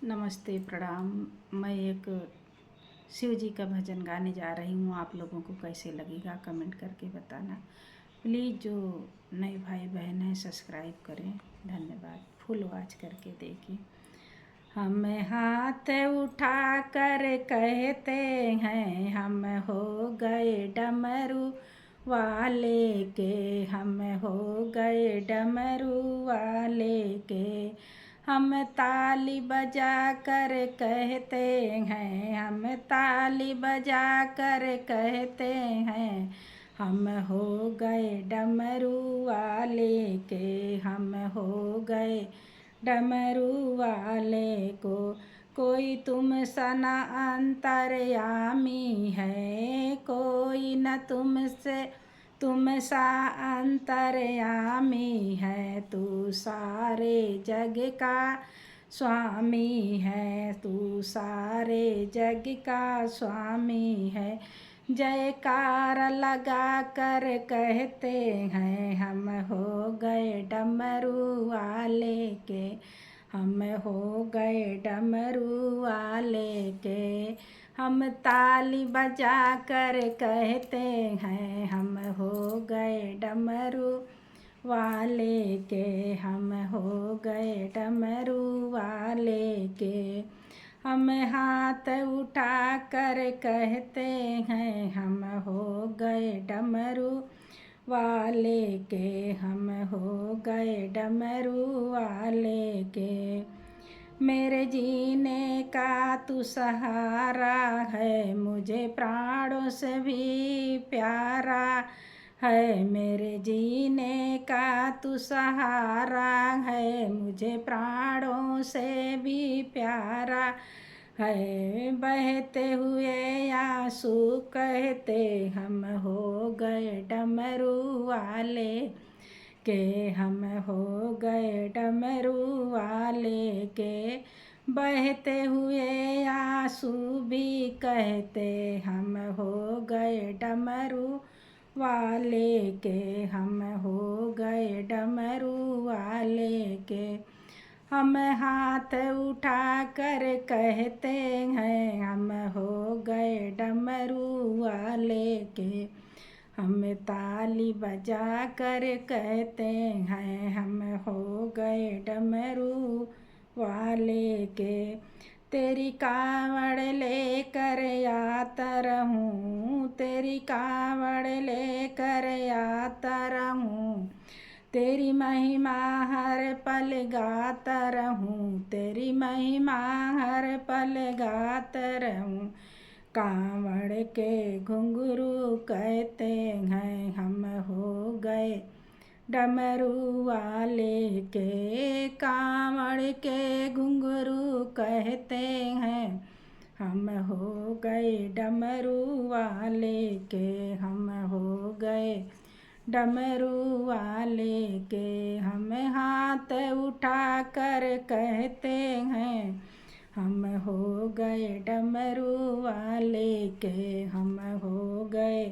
नमस्ते, प्रणाम। मैं एक शिव जी का भजन गाने जा रही हूँ। आप लोगों को कैसे लगेगा कमेंट करके बताना। प्लीज़ जो नए भाई बहन हैं सब्सक्राइब करें। धन्यवाद। फुल वॉच करके देखिए। हम हाथ उठा कर कहते हैं हम हो गए डमरू वाले के, हम हो गए डमरू वाले के। हम ताली बजा कर कहते हैं, हम ताली बजा कर कहते हैं हम हो गए डमरू वाले के, हम हो गए डमरू वाले को। कोई तुम सना अंतर्यामी है, कोई न तुम सा अंतर्यामी है। तू सारे जग का स्वामी है, तू सारे जग का स्वामी है। जयकार लगा कर कहते हैं हम हो गए डमरू वाले के, हम हो गए डमरू वाले के। हम ताली बजा कर कहते हैं हम हो गए डमरू वाले के, हम हो गए डमरू वाले के। हम हाथ उठा कर कहते हैं हम हो गए डमरू वाले के, हम हो गए डमरू वाले के। मेरे जीने का तू सहारा है, मुझे प्राणों से भी प्यारा है। मेरे जीने का तू सहारा है, मुझे प्राणों से भी प्यारा है। बहते हुए आंसू कहते हम हो गए डमरू वाले के, हम हो गए डमरू वाले के। बहते हुए आंसू भी कहते हम हो गए डमरू वाले के, हम हो गए डमरू वाले के। हम हाथ उठा कर कहते हैं हम हो गए डमरू वाले के। हम ताली बजा कर कहते हैं हम हो गए डमरू वाले के। तेरी कावड़ लेकर आता रहूं, तेरी कावड़ लेकर आता रहूं। तेरी महिमा हर पल गाता रहूं, तेरी महिमा हर पल गाता रहूं। कांवड़ के घुंघरू कहते हैं हम हो गए डमरू वाले के। कांवड़ के घुंघरू कहते हैं हम हो गए डमरू वाले के, हम हो गए डमरू वाले के। हम हाथ उठा कर कहते हैं हम हो गए डमरू वाले के, हम हो गए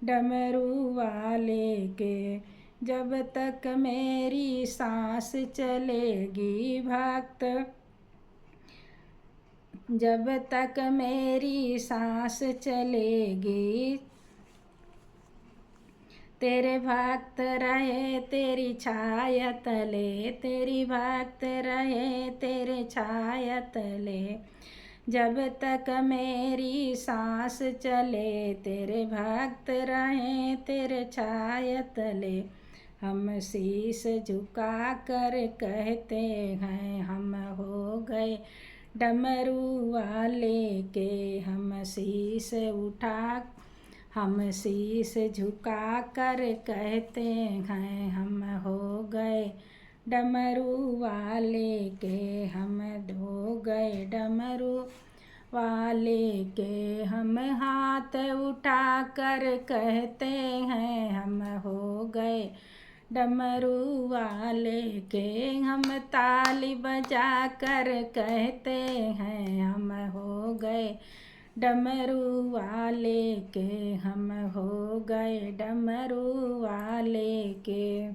डमरू वाले के। जब तक मेरी सांस चलेगी भक्त, जब तक मेरी सांस चलेगी, तेरे भक्त रहे तेरी छाया तले, तेरी भक्त रहे तेरे छाया तले। जब तक मेरी सांस चले, तेरे भक्त रहे तेरे छाया तले। हम शीश झुका कर कहते हैं हम हो गए डमरू वाले के। हम शीश झुका कर कहते हैं हम हो गए डमरू वाले के, हम हो गए डमरू वाले के। हम हाथ उठा कर कहते हैं हम हो गए डमरू वाले के। हम ताली बजा कर कहते हैं हम हो गए डमरू वाले के, हम हो गए डमरू वाले के।